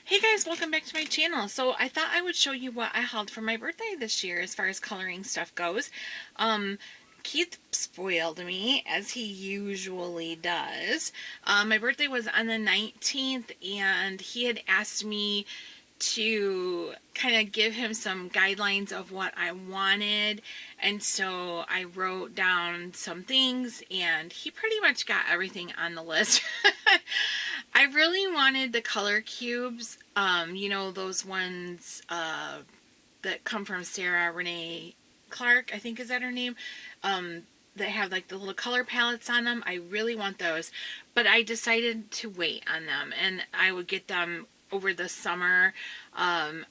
Hey guys, welcome back to my channel. So I thought I would show you what I hauled for my birthday this year as far as coloring stuff goes. Keith spoiled me, as he usually does. My birthday was on the 19th, and he had asked me to kind of give him some guidelines of what I wanted, and so I wrote down some things and he pretty much got everything on the list. I really wanted the color cubes, you know, those ones that come from Sarah Renee Clark, I think is that her name, that have like the little color palettes on them. I really want those, but I decided to wait on them and I would get them over the summer. I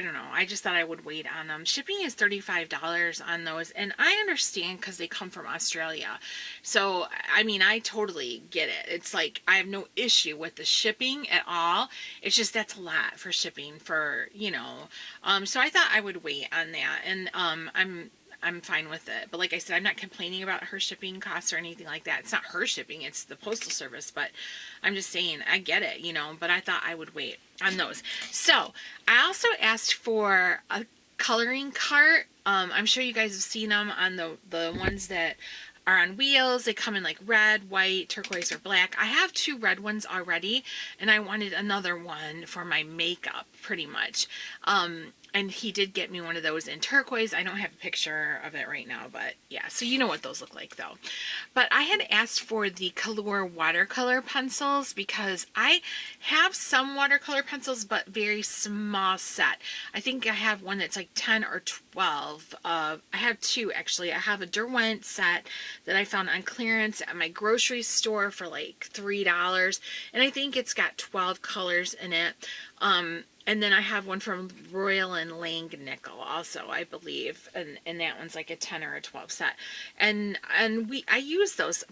don't know. I just thought I would wait on them. Shipping is $35 on those, and I understand because they come from Australia. So, I mean, I totally get it. It's like I have no issue with the shipping at all. It's just that's a lot for shipping for, you know. So I thought I would wait on that, and I'm fine with it. But like I said, I'm not complaining about her shipping costs or anything like that. It's not her shipping, it's the postal service. But I'm just saying, I get it, you know, but I thought I would wait on those. So I also asked for a coloring cart. I'm sure you guys have seen them on the ones that are on wheels. They come in like red, white, turquoise, or black. I have 2 red ones already, and I wanted another one for my makeup, pretty much. And he did get me one of those in turquoise. I don't have a picture of it right now, but yeah, so you know what those look like though. But I had asked for the Kalour watercolor pencils because I have some watercolor pencils, but very small set. I think I have one that's like 10 or 12. I have 2 actually. I have a Derwent set that I found on clearance at my grocery store for like $3, and I think it's got 12 colors in it. And then I have one from Royal and Langnickel also, I believe, and that one's like a 10 or a 12 set. And I use those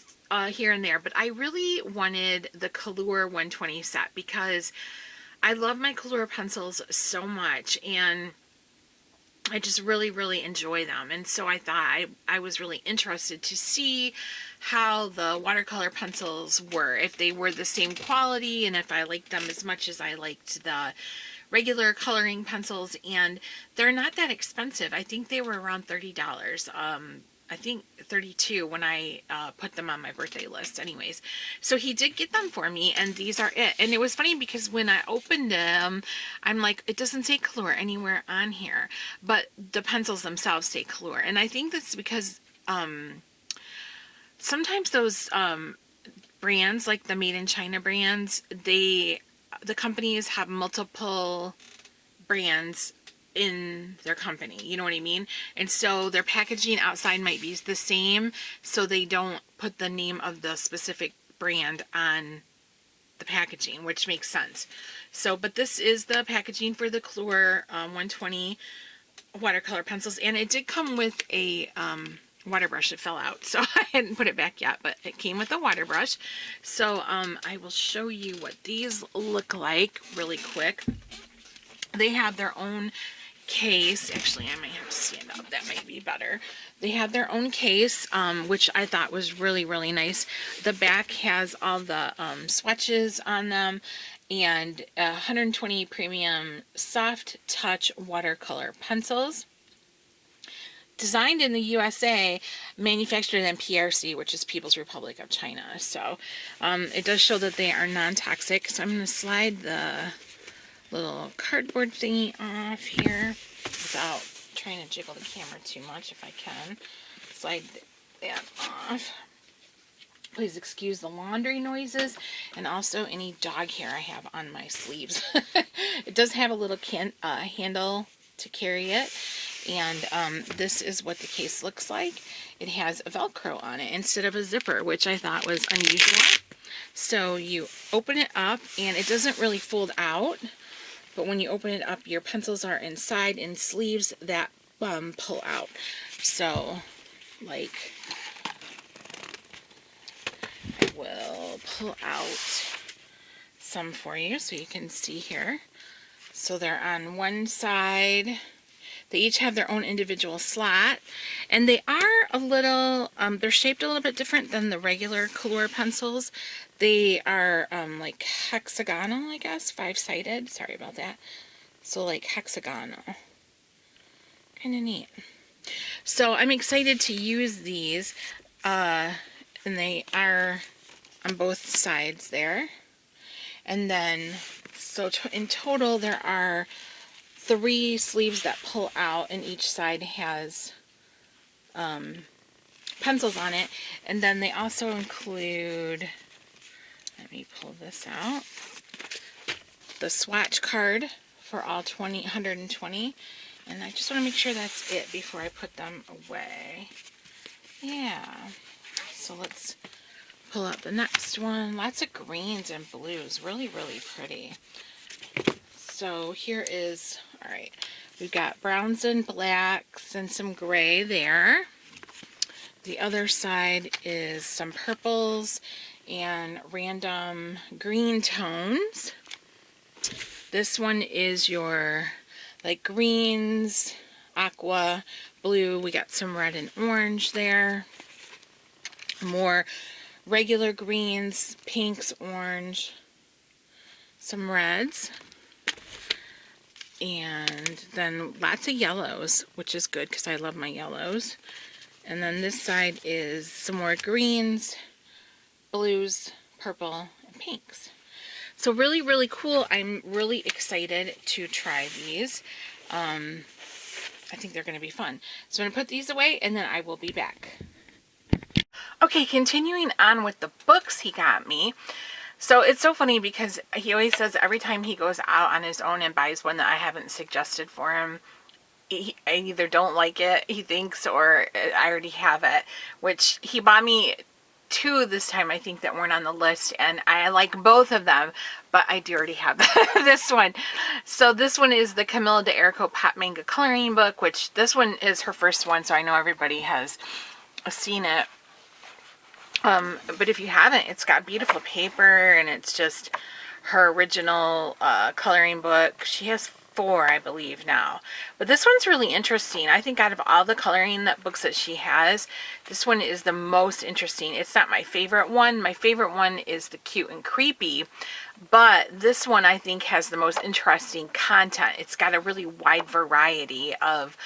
here and there, but I really wanted the Kalour 120 set because I love my Kalour pencils so much, and I just really enjoy them. And so I thought I was really interested to see how the watercolor pencils were, if they were the same quality, and if I liked them as much as I liked the regular coloring pencils. And they're not that expensive. I think they were around $30. I think 32 when I put them on my birthday list anyways. So he did get them for me, and these are it. And it was funny because when I opened them, I'm like, it doesn't say Kalour anywhere on here, but the pencils themselves say Kalour. And I think that's because sometimes those brands, like the Made in China brands, the companies have multiple brands in their company, you know what I mean? And so their packaging outside might be the same, so they don't put the name of the specific brand on the packaging, which makes sense. So, but this is the packaging for the Kalour 120 watercolor pencils, and it did come with a water brush. That fell out, so I hadn't put it back yet, but it came with a water brush. So I will show you what these look like really quick. They have their own case. Actually, I might have to stand up. That might be better. They have their own case, which I thought was really nice. The back has all the swatches on them, and 120 premium soft touch watercolor pencils. Designed in the USA, manufactured in PRC, which is People's Republic of China. So it does show that they are non-toxic. So I'm going to slide the little cardboard thingy off here without trying to jiggle the camera too much if I can. Slide that off. Please excuse the laundry noises and also any dog hair I have on my sleeves. It does have a little handle to carry it. And this is what the case looks like. It has a Velcro on it instead of a zipper, which I thought was unusual. So you open it up, and it doesn't really fold out, but when you open it up, your pencils are inside in sleeves that pull out. So, like, I will pull out some for you so you can see here. So they're on one side. They each have their own individual slot, and they are a little, they're shaped a little bit different than the regular Kalour pencils. They are like hexagonal, I guess, 5-sided. Sorry about that. So like hexagonal. Kind of neat. So I'm excited to use these, and they are on both sides there. And then, so in total there are 3 sleeves that pull out, and each side has pencils on it. And then they also include, let me pull this out, the swatch card for all 120. And I just want to make sure that's it before I put them away. Yeah. So let's pull out the next one. Lots of greens and blues. Really, really pretty. So here is, all right, we've got browns and blacks and some gray there. The other side is some purples and random green tones. This one is your like greens, aqua, blue. We got some red and orange there. More regular greens, pinks, orange, some reds, and then lots of yellows, which is good because I love my yellows. And then this side is some more greens, blues, purple, and pinks. So really, really cool. I'm really excited to try these. I think they're going to be fun. So I'm going to put these away, and then I will be back. Okay, continuing on with the books he got me. So it's so funny because he always says every time he goes out on his own and buys one that I haven't suggested for him, I either don't like it, he thinks, or I already have it, which he bought me 2 this time, I think, that weren't on the list, and I like both of them, but I do already have this one. So this one is the Camilla de Erco Papamanga coloring book, which this one is her first one, so I know everybody has seen it. But if you haven't, it's got beautiful paper, and it's just her original coloring book. She has 4, I believe, now. But this one's really interesting. I think out of all the coloring books that she has, this one is the most interesting. It's not my favorite one. My favorite one is the Cute and Creepy, but this one I think has the most interesting content. It's got a really wide variety of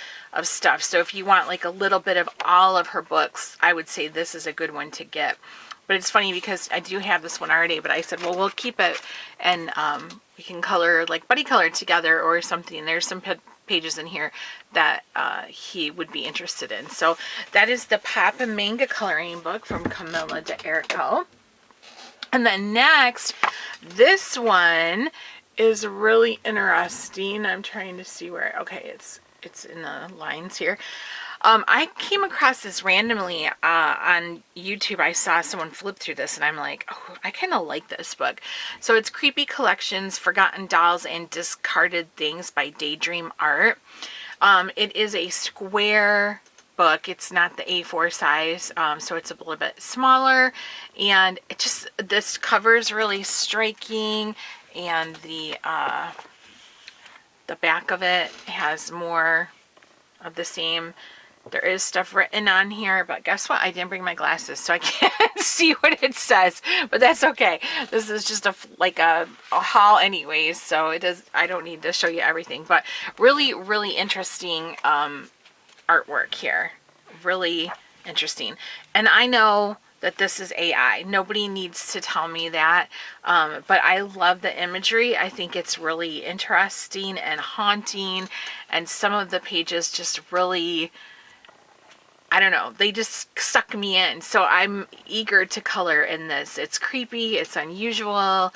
stuff. So if you want like a little bit of all of her books, I would say this is a good one to get. But it's funny because I do have this one already, but I said, well, we'll keep it, and we can color, like buddy color together or something. There's some pages in here that he would be interested in. So that is the Papamanga coloring book from Camilla de Erco. And then next, this one is really interesting. I'm trying to see where, okay, it's in the lines here. I came across this randomly on YouTube. I saw someone flip through this, and I'm like, oh, I kind of like this book. So it's Creepy Collections, Forgotten Dolls, and Discarded Things by Daydream Art. It is a square book. It's not the A4 size, so it's a little bit smaller. And it just, this cover is really striking, and the back of it has more of the same. There is stuff written on here, but guess what? I didn't bring my glasses, so I can't see what it says, but that's okay. This is just a haul anyways, so it does, I don't need to show you everything, but really, really interesting artwork here. Really interesting. And I know that this is AI. Nobody needs to tell me that, but I love the imagery. I think it's really interesting and haunting, and some of the pages just really, I don't know, they just suck me in. So I'm eager to color in this. It's creepy, it's unusual,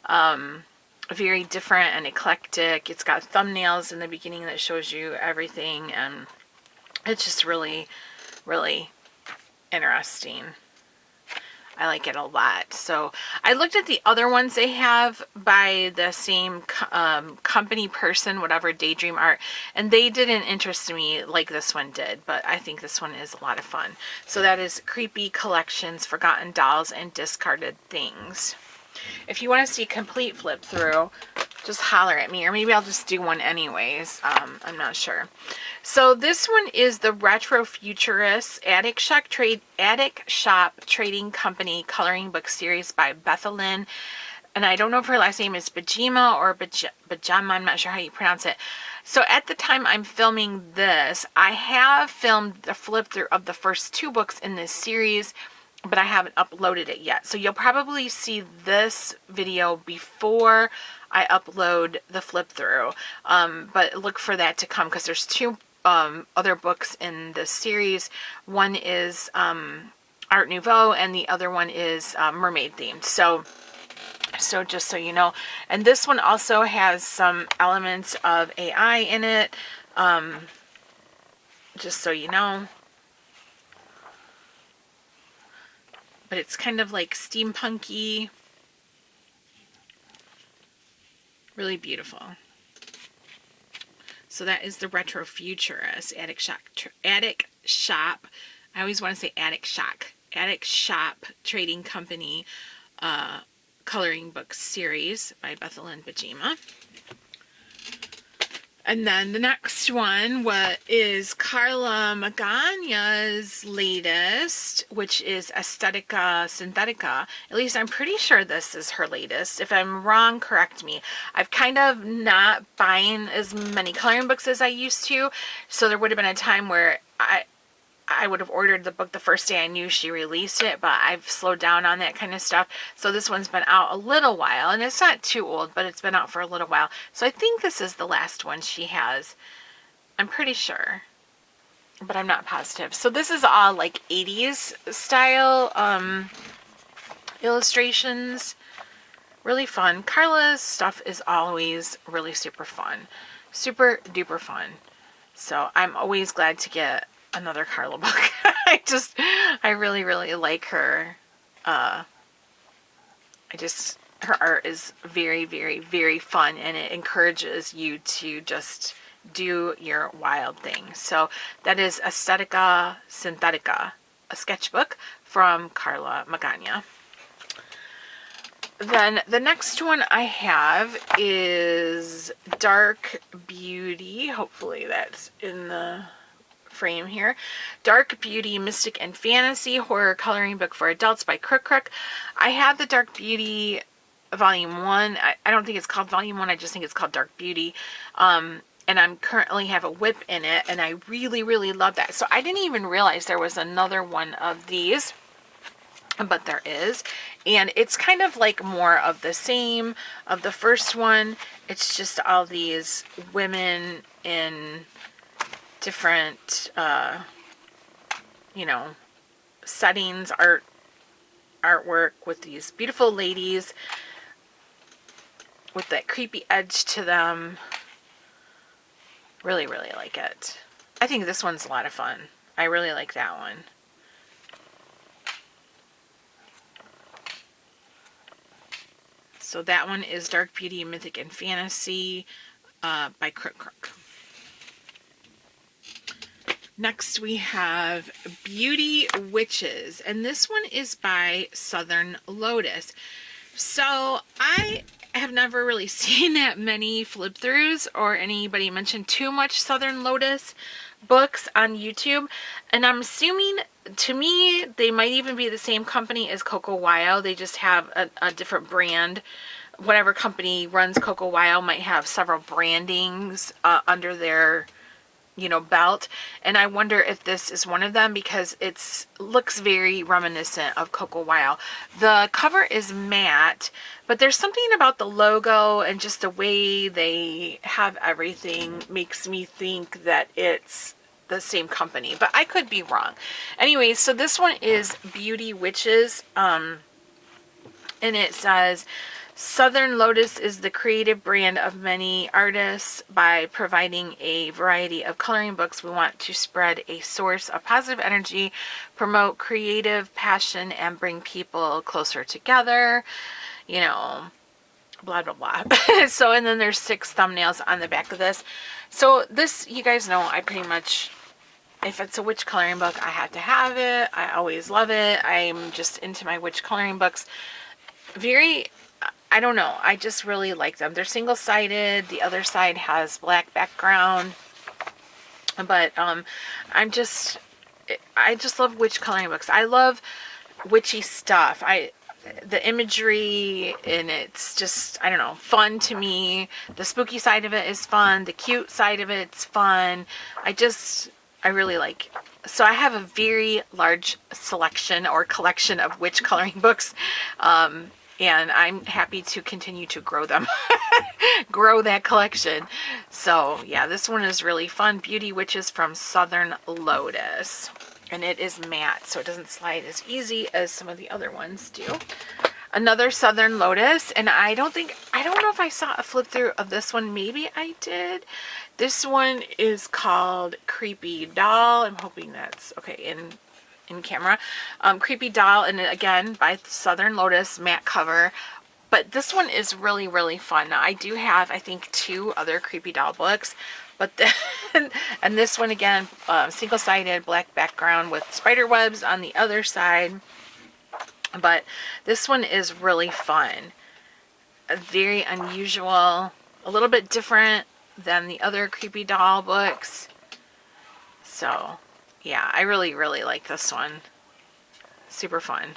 very different and eclectic. It's got thumbnails in the beginning that shows you everything, and it's just really, really interesting. I like it a lot. So I looked at the other ones they have by the same company person, whatever, Daydream Art, and they didn't interest me like this one did, but I think this one is a lot of fun. So that is Creepy Collections, Forgotten Dolls, and Discarded Things. If you want to see complete flip through, just holler at me, or maybe I'll just do one anyways. I'm not sure. So this one is the Retro Futurist Attic Shop Trading Company Coloring Book Series by Bethelyn. And I don't know if her last name is Bajima or Bajama. I'm not sure how you pronounce it. So at the time I'm filming this, I have filmed the flip through of the first 2 books in this series, but I haven't uploaded it yet. So you'll probably see this video before I upload the flip through. But look for that to come, because there's 2 other books in this series. One is Art Nouveau, and the other one is mermaid themed. So just so you know. And this one also has some elements of AI in it, just so you know. But it's kind of like steampunky. Really beautiful. So that is the Retro Futurist Attic Shop. I always want to say Attic Shop Trading Company Coloring Book Series by Bethelyn Bajima. And then the next one is Carla Magna's latest, which is Aesthetika Synthetika. At least I'm pretty sure this is her latest. If I'm wrong, correct me. I've kind of not buying as many coloring books as I used to, so there would have been a time where I would have ordered the book the first day I knew she released it, but I've slowed down on that kind of stuff. So this one's been out a little while, and it's not too old, but it's been out for a little while. So I think this is the last one she has. I'm pretty sure, but I'm not positive. So this is all like 80s style illustrations. Really fun. Carla's stuff is always really super fun. Super duper fun. So I'm always glad to get another Carla book. I really, really like her. Her art is very, very, very fun, and it encourages you to just do your wild thing. So that is Aesthetika Synthetika, a sketchbook from Carla Magna. Then the next one I have is Dark Beauty. Hopefully that's in the frame here. Dark Beauty, Mystic and Fantasy Horror Coloring Book for Adults by Crook. I have the Dark Beauty Volume 1. I don't think it's called Volume 1. I just think it's called Dark Beauty. And I'm currently have a whip in it, and I really, really love that. So I didn't even realize there was another one of these, but there is. And it's kind of like more of the same of the first one. It's just all these women in different settings, artwork with these beautiful ladies with that creepy edge to them. Really, really like it. I think this one's a lot of fun. I really like that one. So that one is Dark Beauty, Mythic and Fantasy by Crook. Next we have Beauty Witches, and this one is by Southern Lotus. So I have never really seen that many flip throughs or anybody mention too much Southern Lotus books on YouTube, and I'm assuming, to me, they might even be the same company as Coco Wow. They just have a different brand. Whatever company runs Coco Wow might have several brandings under their belt, and I wonder if this is one of them, because it looks very reminiscent of Coco Wow. The cover is matte, but there's something about the logo and just the way they have everything makes me think that it's the same company, but I could be wrong. Anyway, so this one is Beauty Witches, and it says, Southern Lotus is the creative brand of many artists. By providing a variety of coloring books, we want to spread a source of positive energy, promote creative passion, and bring people closer together. Blah, blah, blah. So, and then there's 6 thumbnails on the back of this. So this, you guys know, I pretty much, if it's a witch coloring book, I have to have it. I always love it. I'm just into my witch coloring books. I don't know. I just really like them. They're single-sided. The other side has black background. But I just love witch coloring books. I love witchy stuff. The imagery, and it's just, I don't know, fun to me. The spooky side of it is fun. The cute side of it's fun. I really like it. So I have a very large selection or collection of witch coloring books. And I'm happy to continue to grow them, grow that collection. So yeah, this one is really fun. Beauty Witches from Southern Lotus. And it is matte, so it doesn't slide as easy as some of the other ones do. Another Southern Lotus, and I don't know if I saw a flip through of this one. Maybe I did. This one is called Creepy Doll. I'm hoping that's okay in camera. Creepy Doll, and again by Southern Lotus, matte cover. But this one is really, really fun. Now, I do have, I think, 2 other Creepy Doll books. But then, and this one again, single-sided, black background with spider webs on the other side. But this one is really fun. Very unusual, a little bit different than the other Creepy Doll books. So, yeah, I really, really like this one. Super fun.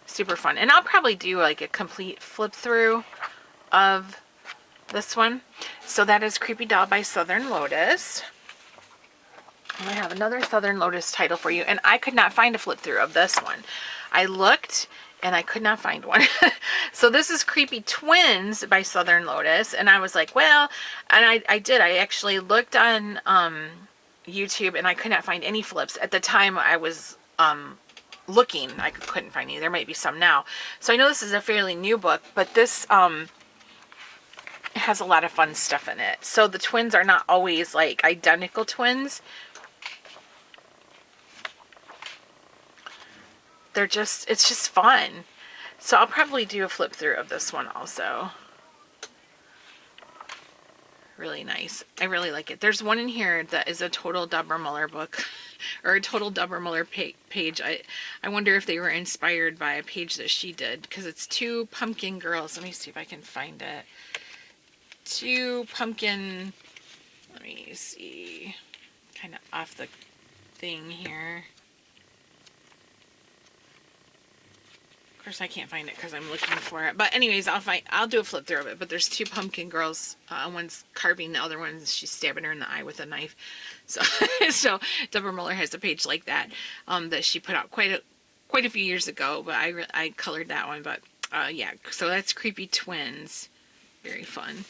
Super fun. And I'll probably do like a complete flip through of this one. So that is Creepy Doll by Southern Lotus. And I have another Southern Lotus title for you. And I could not find a flip through of this one. I looked and I could not find one. So this is Creepy Twins by Southern Lotus. And I was like, well, and I did. I actually looked on YouTube and I could not find any flips. At the time I was looking, I couldn't find any. There might be some now. So I know this is a fairly new book, but this has a lot of fun stuff in it. So the twins are not always like identical twins. It's just fun. So I'll probably do a flip through of this one also. Really nice. I really like it. There's one in here that is a total Deborah Muller book. Or a total Deborah Muller page. I wonder if they were inspired by a page that she did. Because it's 2 pumpkin girls. Let me see if I can find it. 2 pumpkin... Let me see. Kind of off the thing here. Of course I can't find it because I'm looking for it. But anyways, I'll do a flip through of it. But there's 2 pumpkin girls. One's carving, the other one's she's stabbing her in the eye with a knife. So so Deborah Muller has a page like that that she put out quite a few years ago. But I colored that one. But yeah, so that's Creepy Twins. Very fun.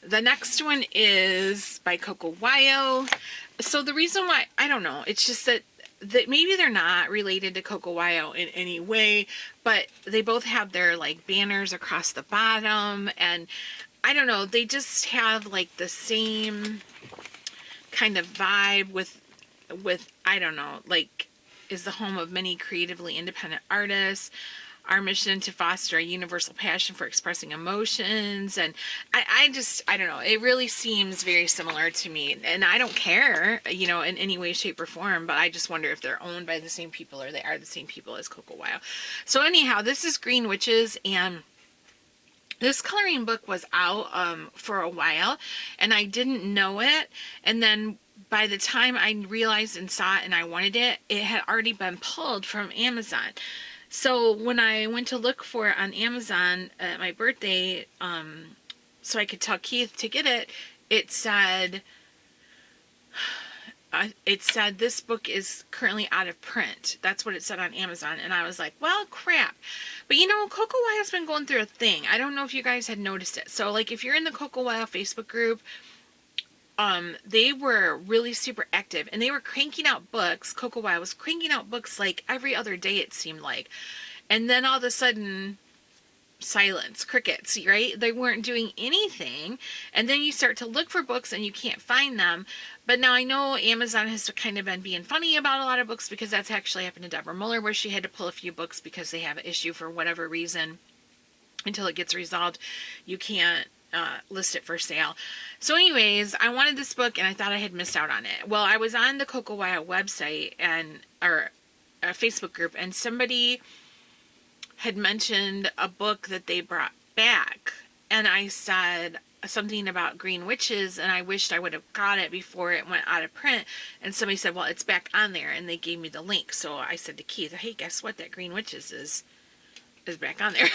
The next one is by Coco. So the reason why, I don't know, it's just that maybe they're not related to Coco in any way, but they both have their like banners across the bottom, and I don't know, they just have like the same kind of vibe with I don't know, like, is the home of many creatively independent artists. Our mission to foster a universal passion for expressing emotions. And I don't know, it really seems very similar to me. And I don't care, you know, in any way, shape, or form, but I just wonder if they're owned by the same people or they are the same people as Coco. So anyhow, this is Green Witches, and this coloring book was out for a while, and I didn't know it. And then by the time I realized and saw it and I wanted it, it had already been pulled from Amazon. So when I went to look for it on Amazon at my birthday, so I could tell Keith to get it, it said this book is currently out of print. That's what it said on Amazon. And I was like, well, crap. But you know, Coco has been going through a thing. I don't know if you guys had noticed it. So like if you're in the Coco Facebook group, they were really super active, and they were cranking out books. Coco was cranking out books like every other day, it seemed like. And then all of a sudden, silence, crickets, right? They weren't doing anything. And then you start to look for books and you can't find them. But now I know Amazon has kind of been being funny about a lot of books, because that's actually happened to Deborah Muller, where she had to pull a few books because they have an issue for whatever reason. Until it gets resolved, you can't list it for sale. So anyways, I wanted this book and I thought I had missed out on it. Well, I was on the Coco website or a Facebook group, and somebody had mentioned a book that they brought back, and I said something about Green Witches, and I wished I would have got it before it went out of print. And somebody said, well, it's back on there, and they gave me the link. So I said to Keith, hey, guess what? That Green Witches is back on there.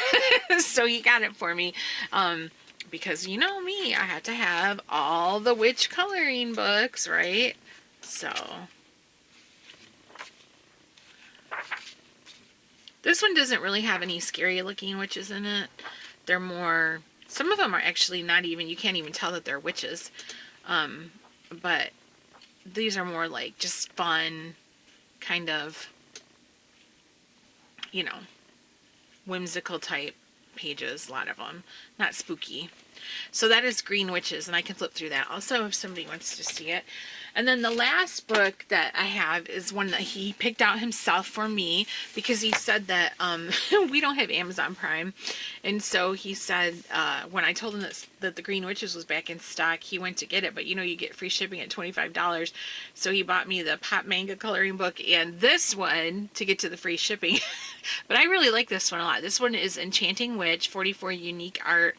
So he got it for me. Because you know me, I had to have all the witch coloring books, right? So this one doesn't really have any scary looking witches in it. They're more, some of them are actually not even, you can't even tell that they're witches. But these are more like just fun, kind of, you know, whimsical type pages, a lot of them, not spooky. So that is Green Witches, and I can flip through that also if somebody wants to see it. And then the last book that I have is one that he picked out himself for me, because he said that we don't have Amazon Prime. And so he said, when I told him that the Green Witches was back in stock, he went to get it, but you know, you get free shipping at $25. So he bought me the Papamanga coloring book and this one to get to the free shipping. But I really like this one a lot. This one is Enchanting Witch, 44 Unique Art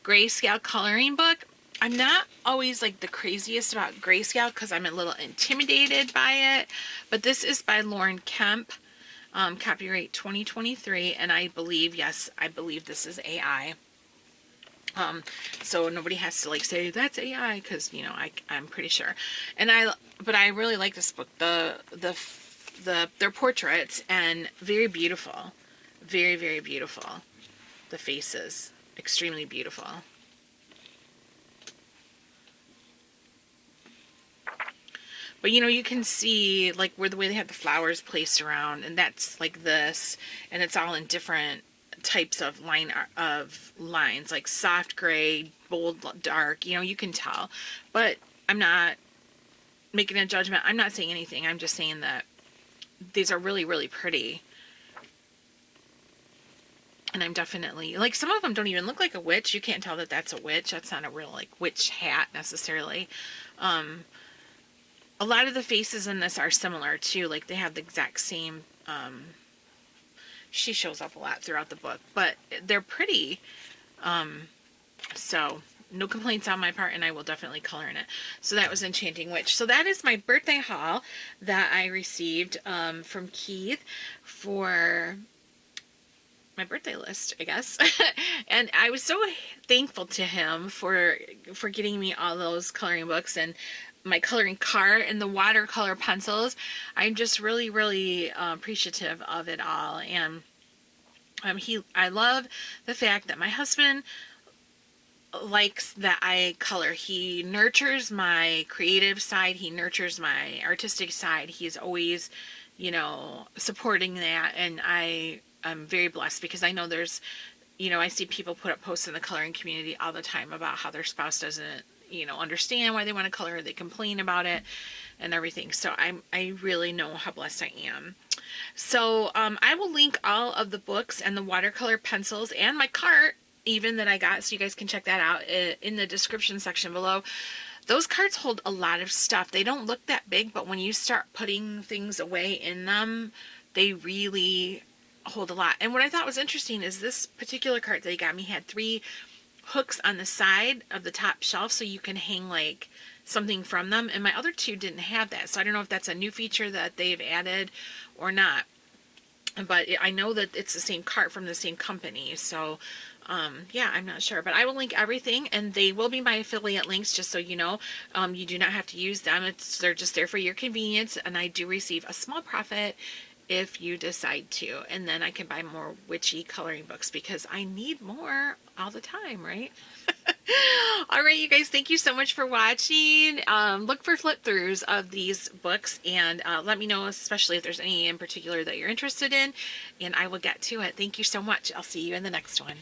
Greyscale coloring book. I'm not always like the craziest about Greyscale because I'm a little intimidated by it, but this is by Kemp, copyright 2023, and I believe, yes, I believe this is AI. So nobody has to like say that's AI, because you know I'm pretty sure. And but I really like this book. They're portraits and very beautiful, very, very beautiful. The faces, extremely beautiful. But you know, you can see like where the way they have the flowers placed around, and that's like this, and it's all in different types of lines, like soft gray, bold, dark. You know, you can tell. But I'm not making a judgment. I'm not saying anything. I'm just saying that these are really, really pretty. And I'm definitely, like, some of them don't even look like a witch. You can't tell that that's a witch. That's not a real, like, witch hat, necessarily. A lot of the faces in this are similar, too. Like, they have the exact same, she shows up a lot throughout the book. But they're pretty. So, no complaints on my part, and I will definitely color in it. So that was Enchanting Witch. So that is my birthday haul that I received from Keith for my birthday list, I guess. And I was so thankful to him for getting me all those coloring books and my coloring cart and the watercolor pencils. I'm just really, really appreciative of it all. And I love the fact that my husband likes that I color. He nurtures my creative side. He nurtures my artistic side. He's always, you know, supporting that. And I'm very blessed, because I know there's, you know, I see people put up posts in the coloring community all the time about how their spouse doesn't, you know, understand why they want to color. They complain about it and everything. So I really know how blessed I am. So I will link all of the books and the watercolor pencils and my cart even that I got, so you guys can check that out in the description section below. Those carts hold a lot of stuff. They don't look that big, but when you start putting things away in them, they really hold a lot. And what I thought was interesting is this particular cart that he got me had 3 hooks on the side of the top shelf, so you can hang like something from them, and my other 2 didn't have that. So I don't know if that's a new feature that they've added or not, but I know that it's the same cart from the same company. So yeah, I'm not sure, but I will link everything, and they will be my affiliate links, just so you know. You do not have to use them. They're just there for your convenience, and I do receive a small profit if you decide to, and then I can buy more witchy coloring books, because I need more all the time, right? All right, you guys, thank you so much for watching. Look for flip throughs of these books, and let me know, especially if there's any in particular that you're interested in, and I will get to it. Thank you so much. I'll see you in the next one.